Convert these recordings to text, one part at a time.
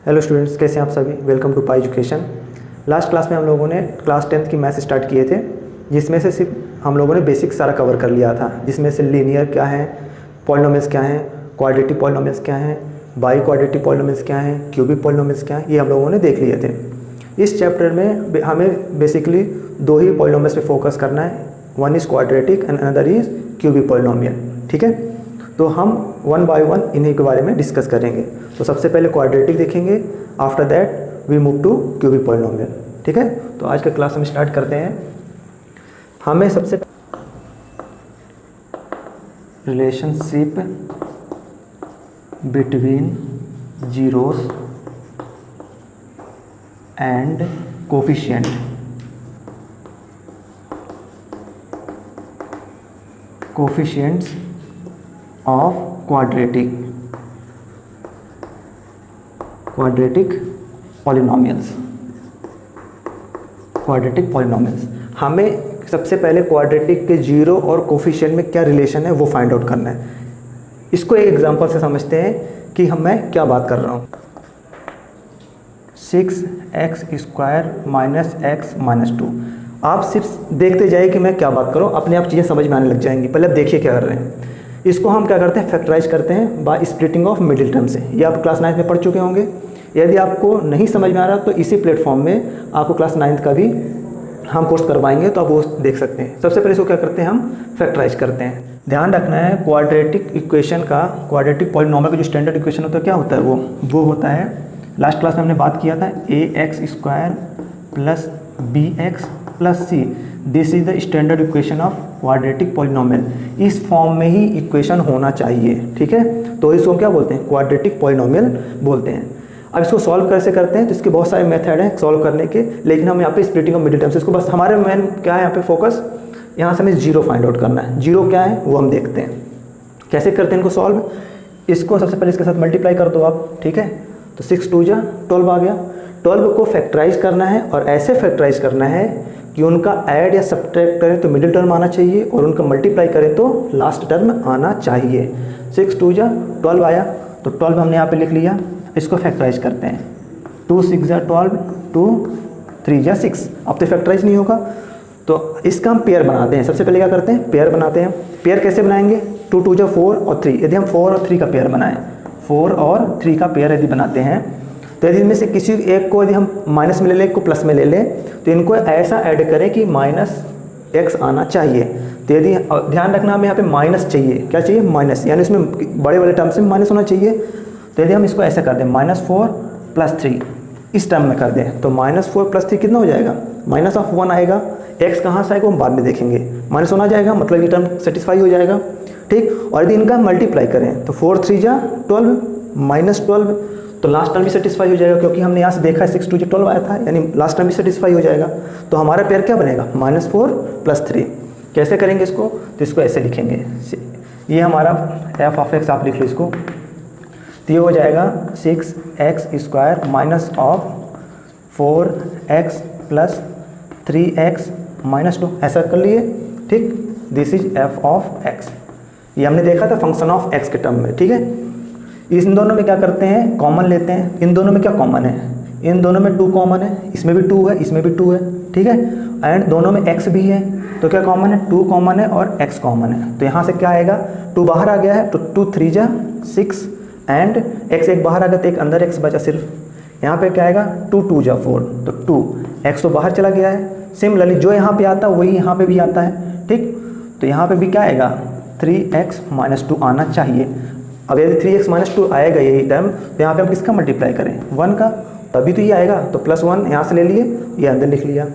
Hello students, कैसे हैं आप सभी। Welcome to Pi education. Last class में हम लोगों ने क्लास 10th की मैथ्स स्टार्ट किए थे, जिसमें से सिर्फ हम लोगों ने बेसिक सारा कवर कर लिया था, जिसमें से लीनियर क्या है, पॉलिनोमियल्स क्या हैं, क्वाड्रेटिक पॉलिनोमियल्स क्या हैं, बाई क्वाड्रेटिक पॉलिनोमियल्स क्या हैं, क्यूबिक पॉलिनोमियल्स क्या हैं, ये हम लोगों ने देख लिए थे। इस चैप्टर में हमें बेसिकली दो ही पॉलिनोमियल्स पे फोकस करना है, one is quadratic and another is cubic polynomial. ठीक है, तो हम वन बाय वन इन्हीं के बारे में डिस्कस करेंगे। तो सबसे पहले क्वाड्रेटिक देखेंगे, after that we move to cubic polynomial. ठीक है, तो आज का क्लास हम स्टार्ट करते हैं। हमें सबसे relationship between zeros and coefficient coefficients of quadratic polynomials हमें सबसे पहले क्वाड्रेटिक के जीरो और कोफिशिएंट में क्या रिलेशन है वो फाइंड आउट करना है। इसको एक एग्जांपल से समझते हैं कि मैं क्या बात कर रहा हूँ। 6x² - x - 2। आप सिर्फ देखते जाइए कि मैं क्या बात कर रहा हूँ, अपने आप चीज़ें समझ में आने लग जाएंगी। पहले आप देखिए क्या कर रहे हैं। इसको हम क्या करते हैं, फैक्टराइज करते हैं by splitting of middle term से। ये आप क्लास 9th में पढ़ चुके होंगे। यदि आपको नहीं समझ में आ रहा तो इसी प्लेटफॉर्म में आपको क्लास 9th का भी हम कोर्स करवाएंगे, तो आप वो देख सकते हैं। सबसे पहले इसको क्या करते हैं, हम फैक्टराइज करते हैं। ध्यान रखना है, क्वाड्रेटिक इक्वेशन का, क्वाड्रेटिक पॉलिनोमियल का जो स्टैंडर्ड इक्वेशन होता है क्या होता है, वो होता है, लास्ट क्लास में हमने बात किया था, ax² + bx + c। This is the standard equation of quadratic polynomial. इस फॉर्म में ही इक्वेशन होना चाहिए। ठीक है, तो इसको क्या बोलते हैं, क्वाड्रेटिक पॉलिनोमियल बोलते हैं। अब इसको सॉल्व कैसे करते हैं, तो इसके बहुत सारे मेथड हैं सॉल्व करने के, लेकिन हम यहाँ पे स्प्लिटिंग ऑफ मिडिल टर्म्स, इसको बस हमारे मेन क्या है यहाँ पे फोकस, यहाँ से हमें जीरो फाइंड आउट करना है। जीरो क्या है वो हम देखते हैं कैसे करते हैं इनको सॉल्व। इसको सबसे पहले इसके साथ मल्टीप्लाई कर दो आप। ठीक है, तो 6 × 2 = 12 आ गया। 12 को फैक्टराइज करना है, और ऐसे फैक्टराइज करना है कि उनका ऐड या सब्ट्रैक्ट करें तो मिडिल टर्म आना चाहिए, और उनका मल्टीप्लाई करें तो लास्ट टर्म आना चाहिए। 6 × 2 = 12 आया, तो 12 हमने यहाँ पे लिख लिया। इसको फैक्टराइज करते हैं। 2 × 6 = 12, 2 × 3 = 6। अब तो फैक्टराइज नहीं होगा, तो इसका हम पेयर बनाते हैं। सबसे पहले क्या करते हैं, पेयर बनाते हैं। पेयर कैसे बनाएंगे, 2 × 2 = 4 और 3। यदि हम 4 और 3 का पेयर बनाएं, 4 और 3 का पेयर यदि बनाते हैं, तो यदि इनमें से किसी एक को यदि हम माइनस में ले लें, एक को प्लस में ले लें, तो इनको ऐसा ऐड करें कि -x आना चाहिए। तो यदि ध्यान रखना, हमें यहाँ पे माइनस चाहिए, क्या चाहिए, माइनस, यानी इसमें बड़े वाले टर्म्स में माइनस होना चाहिए। तो यदि हम इसको ऐसा कर दें, -4 + 3 इस टर्म में कर दें, तो -4 + 3 कितना हो जाएगा, -1 आएगा। x कहाँ से आएगा हम बाद में देखेंगे। -1 आ जाएगा, मतलब ये टर्म सेटिस्फाई हो जाएगा। ठीक, और यदि इनका मल्टीप्लाई करें तो 4 × 3 = 12, -12, तो लास्ट टर्म भी सेटिस्फाई हो जाएगा, क्योंकि हमने यहाँ से देखा है 6 × 2 = 12 आया था, यानी लास्ट टर्म भी सेटिस्फाई हो जाएगा। तो हमारा पेयर क्या बनेगा, -4 + 3। कैसे करेंगे इसको, तो इसको ऐसे लिखेंगे, ये हमारा f(x) आप लिख लो इसको। तो ये हो जाएगा 6x² - (4x + 3x - 2), ऐसा कर लिए। ठीक, दिस इज f(x). ये हमने देखा था फंक्शन ऑफ x के टर्म में। ठीक है, इन दोनों में क्या करते हैं, कॉमन लेते हैं। इन दोनों में क्या कॉमन है, इन दोनों में 2 कॉमन है, इसमें भी 2 है, इसमें भी 2 है। ठीक है, एंड दोनों में x भी है, तो क्या कॉमन है, 2 कॉमन है और x कॉमन है। तो यहाँ से क्या आएगा, 2 बाहर आ गया है, तो 2 × 3 = 6, एंड x एक बाहर आ गया, तो एक अंदर x बचा सिर्फ। यहाँ पे क्या आएगा, 2 × 2 = 4, तो 2x तो बाहर चला गया है। सिमिलरली जो यहाँ पे आता है वही यहाँ पे भी आता है। ठीक, तो यहाँ पे भी क्या आएगा, 3x - 2 आना चाहिए। अब यदि 3x - 2 आएगा यही टर्म, तो यहाँ पे हम किसका मल्टीप्लाई करें, 1 का, तभी तो ये आएगा। तो +1 यहाँ से ले लिए, ये अंदर लिख लिया।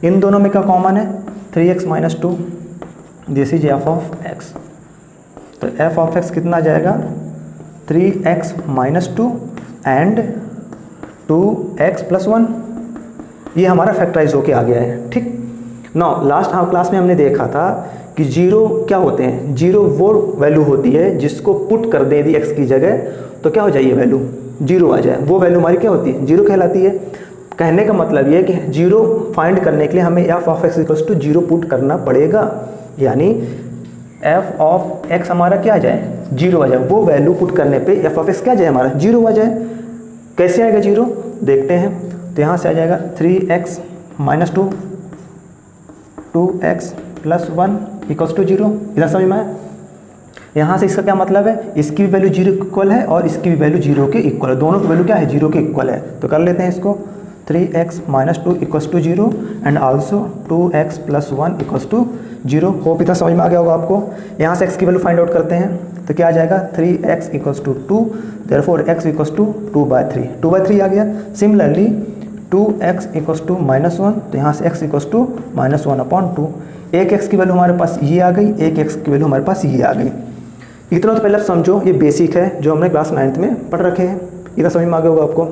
इन दोनों में क्या कॉमन है, 3x - 2, दिस इज f(x). तो f(x) कितना आ जाएगा, 3x - 2 एंड 2x + 1। ये हमारा फैक्टराइज होके आ गया है। ठीक, नाउ लास्ट क्लास में हमने देखा था कि जीरो क्या होते हैं, जीरो वो वैल्यू होती है जिसको पुट कर दें यदि x की जगह, तो क्या हो जाए, वैल्यू जीरो आ जाए। वो वैल्यू हमारी क्या होती है, जीरो कहलाती है। कहने का मतलब ये है कि जीरो फाइंड करने के लिए हमें f(x) = 0 पुट करना पड़ेगा, यानी f(x) हमारा क्या आ जाए, 0 आ जाए। वो वैल्यू पुट करने पे f(x) क्या आ जाए, हमारा 0 आ जाए। कैसे आएगा 0 देखते हैं। तो यहाँ से आ जाएगा 3x minus 2, 2x plus 1 equals to 0। इधर समझ में आया? यहाँ से इसका क्या मतलब है, इसकी भी वैल्यू 0 इक्वल है और इसकी भी वैल्यू 0 के इक्वल है, दोनों की वैल्यू क्या है 0 के इक्वल है। तो कर लेते हैं इसको, 3x minus 2 equals to 0 and also 2x plus 1 equals to 0। Hope इतना समझ में आ गया होगा आपको। यहाँ से x की वैल्यू फाइंड आउट करते हैं तो क्या आ जाएगा 3x equals to 2, therefore x equals to 2/3, 2/3 आ गया। सिमिलरली 2x इक्वल्स टू -1, तो यहाँ से x इक्वल्स टू -1/2। एक x की वैल्यू हमारे पास ये आ गई, एक x की वैल्यू हमारे पास ये आ गई। इतना तो पहले आप समझो, ये बेसिक है जो हमने क्लास 9th में पढ़ रखे हैं। इतना समझ में आ गया होगा आपको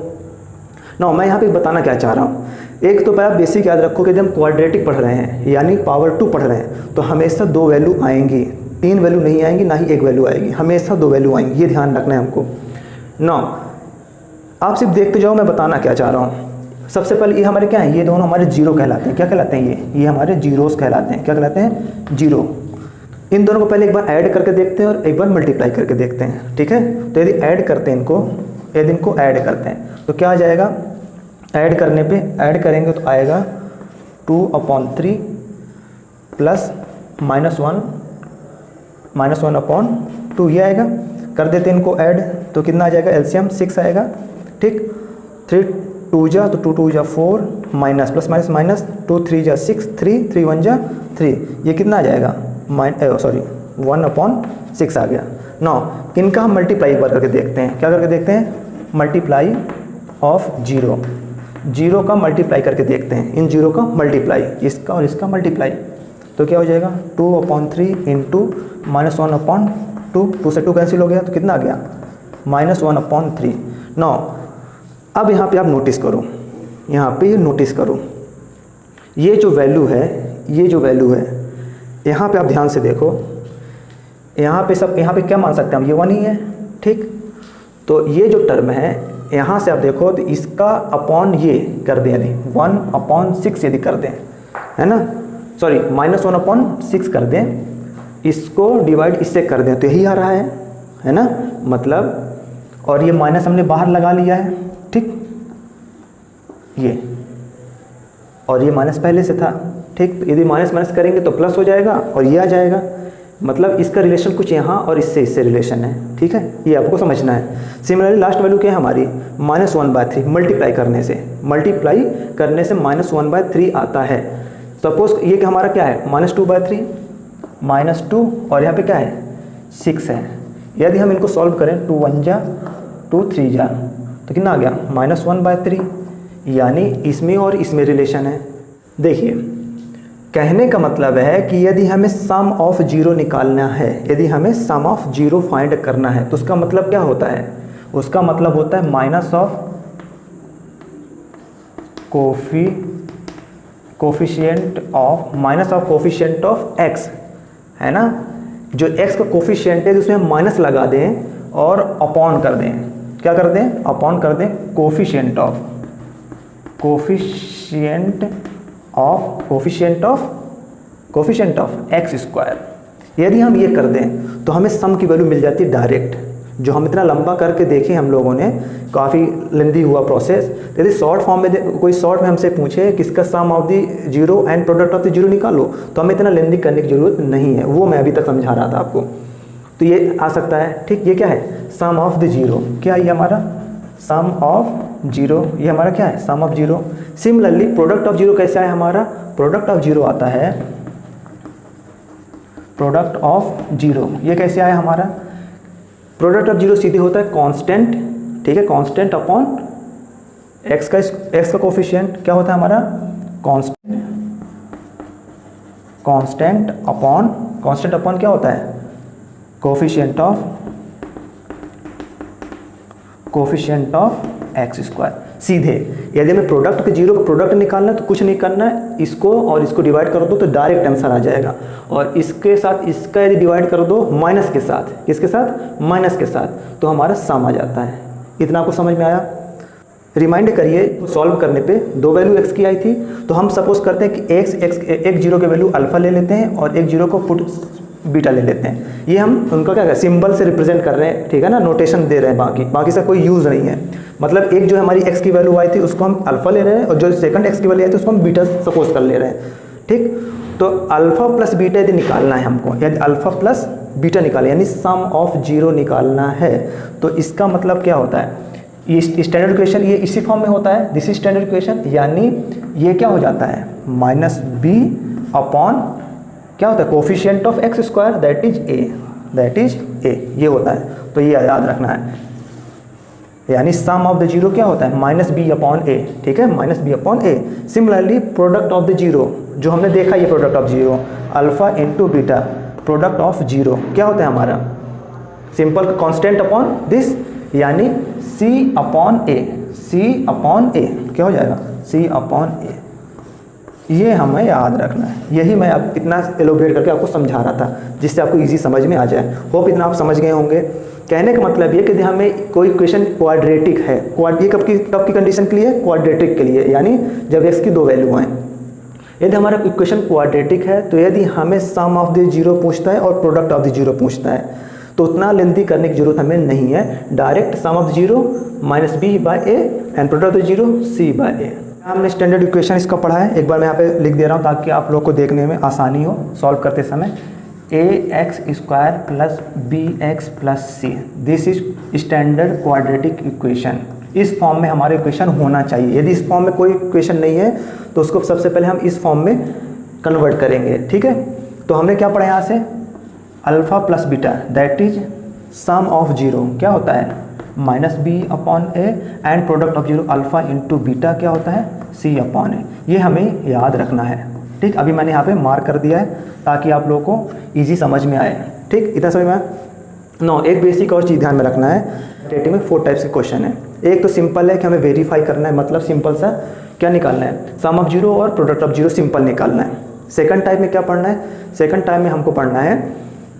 ना। मैं यहाँ पे बताना क्या चाह रहा हूँ, एक तो पहले बेसिक याद रखो कि जब हम क्वाड्रेटिक पढ़ रहे हैं यानी पावर 2 पढ़ रहे हैं तो हमेशा 2 वैल्यू आएंगी, 3 वैल्यू नहीं आएंगी, ना ही 1 वैल्यू आएगी, हमेशा 2 वैल्यू आएंगी, ये ध्यान रखना है हमको ना। आप सिर्फ देखते जाओ मैं बताना क्या चाह रहा हूँ। सबसे पहले ये हमारे क्या है, ये दोनों हमारे जीरो कहलाते हैं। क्या कहलाते हैं ये हमारे जीरोस कहलाते हैं। क्या कहलाते हैं, जीरो। इन दोनों को पहले एक बार ऐड करके देखते हैं और एक बार मल्टीप्लाई करके देखते हैं, ठीक है। तो यदि ऐड करते हैं इनको, यदि इनको ऐड करते हैं तो क्या आ जाएगा, ऐड करने पे ऐड करेंगे तो आएगा 2/3 प्लस -1/2 ये आएगा। कर देते हैं इनको ऐड तो कितना आ जाएगा, एलसीएम 6 आएगा, ठीक। 3 2 जा तो 2 2 जा 4 माइनस प्लस माइनस माइनस 2 3 जा 6 3 3 1 जा 3, ये कितना आ जाएगा 1/6 आ गया। नौ इनका हम मल्टीप्लाई एक बार करके देखते हैं। क्या करके देखते हैं, मल्टीप्लाई ऑफ 0 का मल्टीप्लाई करके देखते हैं, इन 0 का मल्टीप्लाई, इसका और इसका मल्टीप्लाई। तो क्या हो जाएगा 2/3 इंटू -1/2, 2 से 2 कैंसिल हो गया तो कितना आ गया -1/3। नौ अब यहाँ पे आप नोटिस करो, यहाँ पे नोटिस करो, ये जो वैल्यू है, ये जो वैल्यू है, यहाँ पे आप ध्यान से देखो, यहाँ पे क्या मान सकते हैं हम, ये 1 ही है, ठीक। तो ये जो टर्म है यहाँ से आप देखो तो इसका अपॉन ये कर दें, यदि 1/6 यदि कर दें, है ना, सॉरी -1/6 कर दें, इसको डिवाइड इससे कर दें तो यही आ रहा है ना, मतलब। और ये माइनस हमने बाहर लगा लिया है, ठीक, ये, और ये माइनस पहले से था, ठीक। तो यदि माइनस माइनस करेंगे तो प्लस हो जाएगा और ये आ जाएगा, मतलब इसका रिलेशन कुछ यहाँ और इससे रिलेशन है, ठीक है, ये आपको समझना है। सिमिलरली लास्ट वैल्यू क्या है हमारी, -1/3, मल्टीप्लाई करने से -1/3 आता है। सपोज ये कि हमारा क्या है -2/3, -2 और यहाँ पे क्या है 6 है। यदि हम इनको सॉल्व करें 2 1 जा 2 3 जा तो कितना आ गया -1/3, यानी इसमें और इसमें रिलेशन है। देखिए कहने का मतलब है कि यदि हमें सम ऑफ 0 निकालना है, यदि हमें सम ऑफ 0 फाइंड करना है तो उसका मतलब क्या होता है, उसका मतलब होता है minus of coefficient of x, है ना। जो x का कोफिशिएंट है उसमें हम माइनस लगा दें और अपॉन कर दें, क्या कर दें, अपॉन कर दें कोफिशिएंट ऑफ x²। यदि हम ये कर दें तो हमें सम की वैल्यू मिल जाती है डायरेक्ट। जो हम इतना लंबा करके देखे हम लोगों ने, काफ़ी लेंदी हुआ प्रोसेस। यदि शॉर्ट फॉर्म में कोई शॉर्ट में हमसे पूछे कि इसका sum of the 0 and product of the 0 निकालो तो हमें इतना लेंदी करने की ज़रूरत नहीं है, वो मैं अभी तक समझा रहा था आपको। तो ये आ सकता है, ठीक। ये क्या है, सम ऑफ द 0, क्या ये हमारा सम ऑफ 0, ये हमारा क्या है सम ऑफ 0। सिमिलरली प्रोडक्ट ऑफ 0 कैसे आया हमारा, प्रोडक्ट ऑफ 0 आता है, प्रोडक्ट ऑफ 0 ये कैसे आया हमारा, प्रोडक्ट ऑफ 0 सीधे होता है कांस्टेंट, ठीक है, कांस्टेंट अपॉन x का कोफिशिएंट क्या होता है हमारा, कांस्टेंट अपॉन क्या होता है, कोफिशिएंट ऑफ x²। सीधे यदि हमें प्रोडक्ट के 0 का प्रोडक्ट निकालना है तो कुछ नहीं करना है, इसको और इसको डिवाइड कर दो तो डायरेक्ट आंसर आ जाएगा। और इसके साथ इसका यदि डिवाइड कर दो माइनस के साथ, किसके साथ, माइनस के साथ, तो हमारा सम आ जाता है। इतना आपको समझ में आया। रिमाइंड करिए, सॉल्व करने पे 2 वैल्यू x की आई थी, तो हम सपोज करते हैं कि एक 0 के वैल्यू अल्फा ले लेते हैं और एक 0 को पुट बीटा ले लेते हैं। ये हम उनका क्या सिंबल से रिप्रेजेंट कर रहे हैं, ठीक है ना, नोटेशन दे रहे हैं, बाकी से कोई यूज़ नहीं है। मतलब एक जो हमारी x की वैल्यू आई थी उसको हम अल्फा ले रहे हैं और जो सेकंड x की वैल्यू आई थी उसको हम बीटा सपोज कर ले रहे हैं। ठीक, तो अल्फा प्लस बीटा यदि निकालना है हमको, यदि अल्फा प्लस बीटा निकाले यानी सम ऑफ जीरो निकालना है, तो इसका मतलब क्या होता है, ये स्टैंडर्ड इक्वेशन ये इसी फॉर्म में होता है, दिस इज स्टैंडर्ड इक्वेशन, यानी ये क्या हो जाता है माइनस बी अपॉन क्या होता है coefficient of x square that is a, ये होता है। तो ये याद रखना है, यानी सम ऑफ द जीरो क्या होता है माइनस बी अपॉन ए। ठीक है, minus b upon a. Similarly product of the zero जो हमने देखा, ये product of zero alpha into beta, product of zero क्या होता है हमारा सिंपल कांस्टेंट अपॉन दिस, यानी सी अपॉन ए, सी अपॉन ए क्या हो जाएगा सी अपॉन ए। ये हमें याद रखना है, यही मैं अब इतना एलोब्रेट करके आपको समझा रहा था जिससे आपको इजी समझ में आ जाए। होप इतना आप समझ गए होंगे। कहने का मतलब ये कि यदि हमें कोई इक्वेशन क्वाड्रेटिक है, ये कब की कंडीशन के लिए, क्वाड्रेटिक के लिए, यानी जब x की दो वैल्यू आए। यदि हमारा इक्वेशन क्वाड्रेटिक है तो यदि हमें सम ऑफ द जीरो पूछता है और प्रोडक्ट ऑफ द जीरो पूछता है तो उतना लेंथी करने की जरूरत हमें नहीं है, direct sum of the zero minus B by A and product of the zero C by A. हमने स्टैंडर्ड इक्वेशन इसका पढ़ा है, एक बार मैं यहाँ पे लिख दे रहा हूँ ताकि आप लोग को देखने में आसानी हो सॉल्व करते समय। A X square plus B X plus C, this is standard quadratic equation. इस फॉर्म में हमारा इक्वेशन होना चाहिए। यदि इस फॉर्म में कोई इक्वेशन नहीं है तो उसको सबसे पहले हम इस फॉर्म में कन्वर्ट करेंगे। ठीक है, तो हमने क्या पढ़ा यहाँ से, alpha plus beta that is sum of zero क्या होता है minus b upon a and product of zero alpha into beta क्या होता है सी अपॉन ए। ये हमें याद रखना है। ठीक, अभी मैंने यहाँ पे मार्क कर दिया है ताकि आप लोगों को इजी समझ में आए। ठीक, इतना समझ में नो। एक बेसिक और चीज़ ध्यान में रखना है, क्वाड्रेटिक में 4 टाइप्स के क्वेश्चन है। एक तो सिंपल है कि हमें वेरीफाई करना है, मतलब सिंपल सा क्या निकालना है, सम ऑफ जीरो और प्रोडक्ट ऑफ जीरो सिंपल निकालना है। सेकंड टाइप में क्या पढ़ना है, सेकंड टाइप में हमको पढ़ना है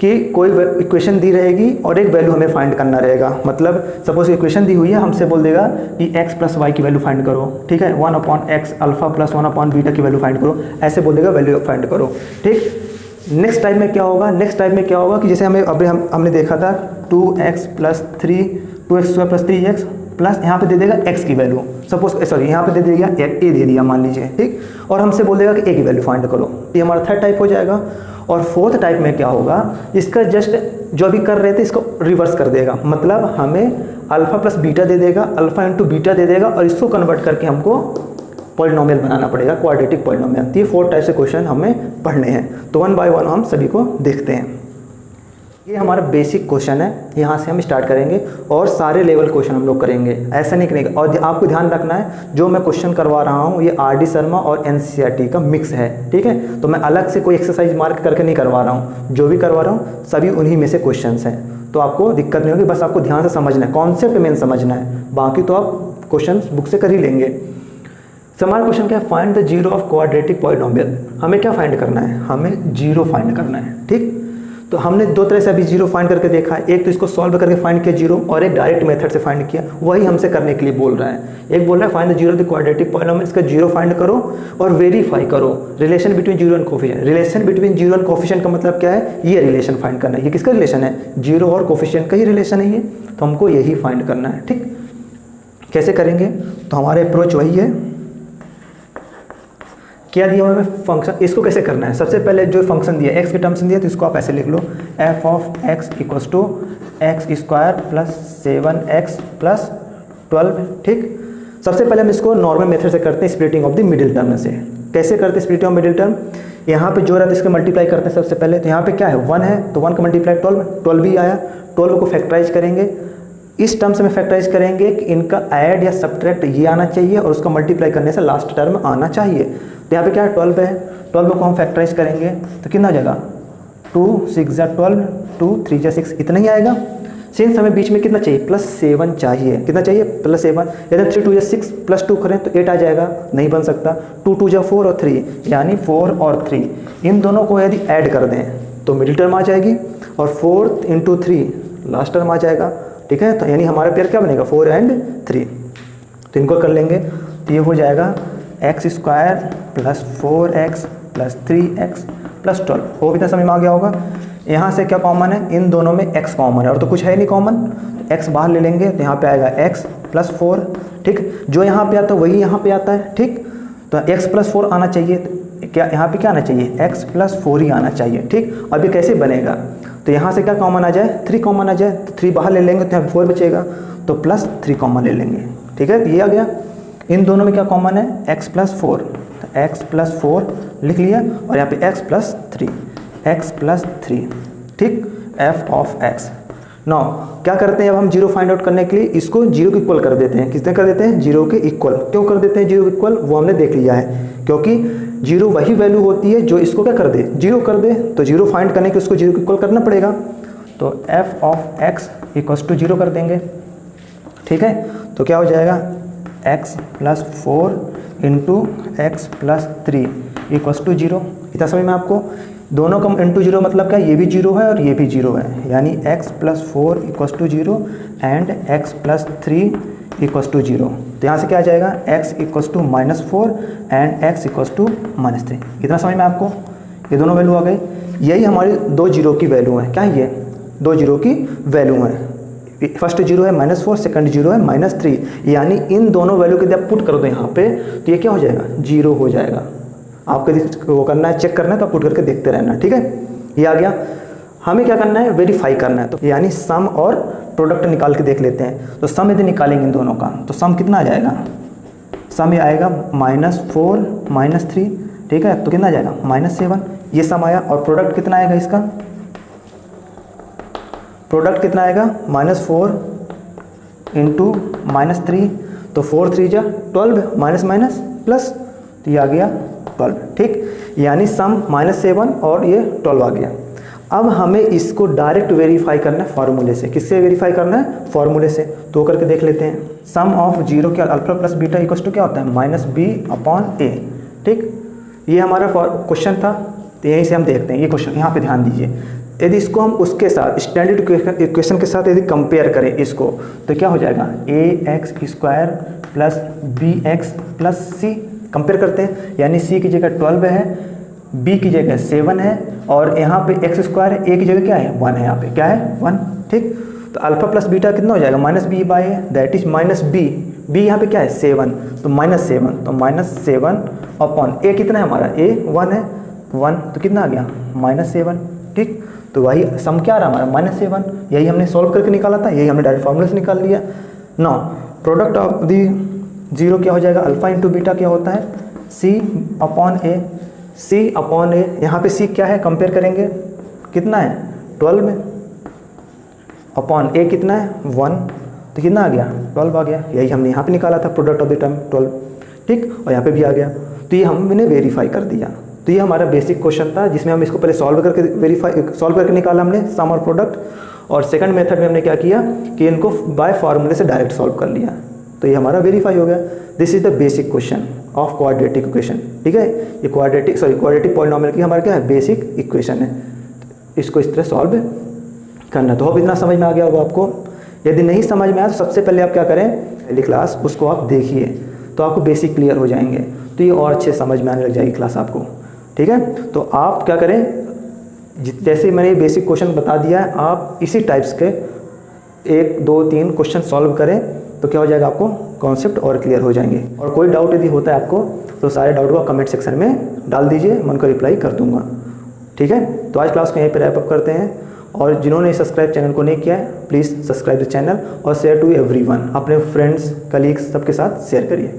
कि कोई इक्वेशन दी रहेगी और एक वैल्यू हमें फाइंड करना रहेगा। मतलब सपोज इक्वेशन दी हुई है, हमसे बोल देगा कि x प्लस वाई की वैल्यू फाइंड करो। ठीक है, 1 upon x alpha plus 1 upon beta की वैल्यू फाइंड करो, ऐसे बोल देगा वैल्यू फाइंड करो। ठीक, नेक्स्ट टाइप में क्या होगा, नेक्स्ट टाइप में क्या होगा कि जैसे हमें अभी हमने देखा था 2x plus 3 2x square plus 3x plus यहाँ पे दे देगा x की वैल्यू, सपोज सॉरी यहाँ पे दे देगा a दे दिया मान लीजिए। ठीक, और हमसे बोल देगा कि a की वैल्यू फाइंड करो। ये हमारा थर्ड टाइप हो जाएगा। और फोर्थ टाइप में क्या होगा, इसका जस्ट जो अभी कर रहे थे इसको रिवर्स कर देगा, मतलब हमें अल्फा प्लस बीटा दे देगा, अल्फा इंटू बीटा दे देगा और इसको कन्वर्ट करके हमको पॉलिनोमियल बनाना पड़ेगा, क्वाड्रेटिक पॉलिनोमियल। ये 4 टाइप से क्वेश्चन हमें पढ़ने हैं, तो 1 बाय 1 हम सभी को देखते हैं। ये हमारा बेसिक क्वेश्चन है, यहाँ से हम स्टार्ट करेंगे और सारे लेवल क्वेश्चन हम लोग करेंगे, ऐसा नहीं करेंगे। और आपको ध्यान रखना है जो मैं क्वेश्चन करवा रहा हूँ ये आर डी शर्मा और एनसीईआरटी का मिक्स है। ठीक है, तो मैं अलग से कोई एक्सरसाइज मार्क करके नहीं करवा रहा हूँ, जो भी करवा रहा हूँ सभी उन्हीं में से क्वेश्चन हैं, तो आपको दिक्कत नहीं होगी। बस आपको ध्यान से समझना है, कॉन्सेप्ट मेन समझना है, बाकी तो आप क्वेश्चन बुक से कर ही लेंगे। हमारा क्वेश्चन क्या है, find the zero of quadratic polynomial. हमें क्या फाइंड करना है, हमें जीरो फाइंड करना है। ठीक, तो हमने 2 तरह से अभी जीरो फाइंड करके देखा है, एक तो इसको सॉल्व करके फाइंड किया जीरो और एक डायरेक्ट मेथड से फाइंड किया। वही हमसे करने के लिए बोल रहा है। एक बोल रहा है find the zero of the quadratic polynomial, इसका जीरो फाइंड करो और वेरीफाई करो relation between zero and coefficient. Relation between zero and coefficient का मतलब क्या है, ये रिलेशन फाइंड करना है। ये किसका रिलेशन है, जीरो और कोफिशिएंट का ही रिलेशन है ये, तो हमको यही फाइंड करना है। ठीक, कैसे करेंगे, तो हमारे अप्रोच वही है। क्या दिया हुआ है फंक्शन, इसको कैसे करना है, सबसे पहले जो फंक्शन दिया एक्स के टर्म्स में दिया तो इसको आप ऐसे लिख लो, F of X equals to X square plus 7x plus 12। ठीक, सबसे पहले हम इसको नॉर्मल मेथड से करते हैं, splitting of the middle term से। कैसे करते हैं स्प्लिटिंग ऑफ मिडिल टर्म, यहाँ पे जो रहता है इसका मल्टीप्लाई करते हैं सबसे पहले। तो यहाँ पे क्या है 1 है तो 1 का मल्टीप्लाई 12 भी आया, 12 को फैक्टराइज करेंगे। इस टर्म से में फैक्टराइज करेंगे कि इनका ऐड या सब्ट्रैक्ट ये आना चाहिए और उसका मल्टीप्लाई करने से लास्ट टर्म आना चाहिए। तो यहाँ पे क्या है 12 है, 12 को हम फैक्टराइज करेंगे तो कितना आ जाएगा 2 6 जा 12 2 3 जा 6, इतना ही आएगा। सिंस हमें बीच में कितना चाहिए +7 चाहिए, कितना चाहिए +7। यदि 3 2 जा 6 +2 करें तो 8 आ जाएगा, नहीं बन सकता। 2 2 जा 4 और 3 यानी 4 और 3, इन दोनों को यदि ऐड कर दें तो मिडिल टर्म आ जाएगी और 4 × 3 लास्ट टर्म आ जाएगा। ठीक है, तो यानी हमारा पेयर क्या बनेगा 4 और 3। तो इनको कर लेंगे तो ये हो जाएगा x square plus 4x plus 3x plus 12। हो इतना समझ में आ गया होगा। यहाँ से क्या कॉमन है, इन दोनों में x कॉमन है और तो कुछ है नहीं कॉमन, तो x बाहर ले लेंगे तो यहाँ पे आएगा x प्लस 4, ठीक। जो यहाँ पे आता है वही यहाँ पे आता है, ठीक। तो x प्लस 4 आना चाहिए, तो क्या यहाँ पे क्या आना चाहिए, x प्लस 4 ही आना चाहिए, ठीक। अब ये कैसे बनेगा, तो यहाँ से क्या कॉमन आ जाए, 3 कॉमन आ जाए, तो 3 बाहर ले लेंगे तो यहाँ 4 बचेगा, तो प्लस 3 कॉमन ले लेंगे, ठीक है। तो ये आ गया। इन दोनों में क्या कॉमन है, x प्लस 4, तो x प्लस 4 लिख लिया, और यहाँ पे x प्लस 3, ठीक, f ऑफ x। नाउ क्या करते हैं, अब हम जीरो फाइंड आउट करने के लिए इसको जीरो के इक्वल कर देते हैं। किसने कर देते हैं, जीरो के इक्वल। क्यों कर देते हैं जीरो के इक्वल, वो हमने देख लिया है, क्योंकि जीरो वही वैल्यू होती है जो इसको क्या कर दे, जीरो कर दे। तो जीरो फाइंड करने के उसको जीरो के इक्वल करना पड़ेगा, तो f of x equals to zero कर देंगे, ठीक है। तो क्या हो जाएगा, x plus 4 into x plus 3 equals to zero. इतना समझ में आपको, दोनों का इंटू जीरो मतलब क्या, ये भी जीरो है और ये भी जीरो है, यानी x plus 4 equals to zero and x plus 3 equals to zero. तो यहाँ से क्या आ जाएगा, x equals to -4 and x equals to -3। इतना समझ में आपको, ये दोनों वैल्यू आ गई। यही हमारी दो जीरो की वैल्यू है, क्या ये दो जीरो की वैल्यू है। फर्स्ट जीरो है -4, सेकंड जीरो है -3, यानी इन दोनों वैल्यू के जब पुट कर दो यहाँ पे, तो ये क्या हो जाएगा, जीरो हो जाएगा। आपको वो करना है, चेक करना है, तो पुट करके देखते रहना, ठीक है। ये आ गया। हमें क्या करना है, वेरीफाई करना है, तो यानी सम और प्रोडक्ट निकाल के देख लेते हैं। तो सम यदि निकालेंगे इन दोनों का, तो सम कितना आ जाएगा, सम ये आएगा -4 -3, ठीक है। तो कितना आ जाएगा, -7, ये सम आया। और प्रोडक्ट कितना आएगा इसका, प्रोडक्ट कितना आएगा, -4 इंटू -3, तो 4 3 जा 12, माइनस माइनस प्लस, तो ये आ गया 12, ठीक। यानी सम -7 और ये 12 आ गया। अब हमें इसको डायरेक्ट वेरीफाई करना है फार्मूले से। किससे वेरीफाई करना है, फार्मूले से। तो करके देख लेते हैं। सम ऑफ जीरो क्या, alpha plus beta equals to क्या होता है, -b/a, ठीक। ये हमारा क्वेश्चन था, तो यहीं से हम देखते हैं ये क्वेश्चन। यहाँ पे ध्यान दीजिए, यदि इसको हम उसके साथ स्टैंडर्ड इक्वेशन के साथ यदि कंपेयर करें इसको, तो क्या हो जाएगा, ax² plus bx plus c। Compare करते हैं, यानी c की जगह 12 है, b की जगह 7 है, और यहाँ पे x² है, a की जगह क्या है, 1 है, यहाँ पे क्या है, 1, ठीक। तो अल्फा प्लस बीटा कितना हो जाएगा, -b/a, that is -b, b यहाँ पे क्या है, 7, तो -7, तो -7 अपॉन a कितना है हमारा, a 1 है, 1, तो कितना आ गया, -7, ठीक। तो वही सम क्या आ रहा हमारा, -7, यही हमने सॉल्व करके निकाला था, यही हमने डायरेक्ट फार्मूले से निकाल लिया। Now product of the zero क्या हो जाएगा, अल्फा इंटू बीटा क्या होता है, c/a, c/a, यहाँ पे c क्या है, कंपेयर करेंगे, कितना है, 12 में, अपॉन a कितना है, 1, तो कितना आ गया, 12 आ गया। यही हमने यहाँ पे निकाला था, प्रोडक्ट ऑफ द टर्म 12, ठीक, और यहाँ पे भी आ गया। तो ये हमने वेरीफाई कर दिया। तो ये हमारा बेसिक क्वेश्चन था, जिसमें हम इसको पहले सॉल्व करके निकाला हमने सम और प्रोडक्ट, और सेकंड मेथड में हमने क्या किया कि इनको बाय फार्मूले से डायरेक्ट सॉल्व कर लिया। तो ये हमारा वेरीफाई हो गया। This is the basic question of quadratic equation, ठीक है। ये क्वाड्रेटिक पॉलिनोमियल की हमारा क्या है, बेसिक इक्वेशन है। इसको इस तरह सॉल्व करना। तो अब इतना समझ में आ गया होगा आपको। यदि नहीं समझ में आया तो सबसे पहले आप क्या करें, पहली क्लास उसको आप देखिए, तो आपको बेसिक क्लियर हो जाएंगे, तो ये और अच्छे समझ में आने लग जाएगी क्लास आपको, ठीक है। तो आप क्या करें, जैसे मैंने बेसिक क्वेश्चन बता दिया है, आप इसी टाइप्स के 1 2 3 क्वेश्चन सॉल्व करें, तो क्या हो जाएगा, आपको कॉन्सेप्ट और क्लियर हो जाएंगे। और कोई डाउट यदि होता है आपको, तो सारे डाउट को कमेंट सेक्शन में डाल दीजिए, मैं उनको रिप्लाई कर दूंगा, ठीक है। तो आज क्लास को यहीं पर रैप अप करते हैं, और जिन्होंने सब्सक्राइब चैनल को नहीं किया है, प्लीज़ सब्सक्राइब द चैनल और शेयर टू एवरीवन, अपने फ्रेंड्स, कलीग्स सबके साथ शेयर करिए।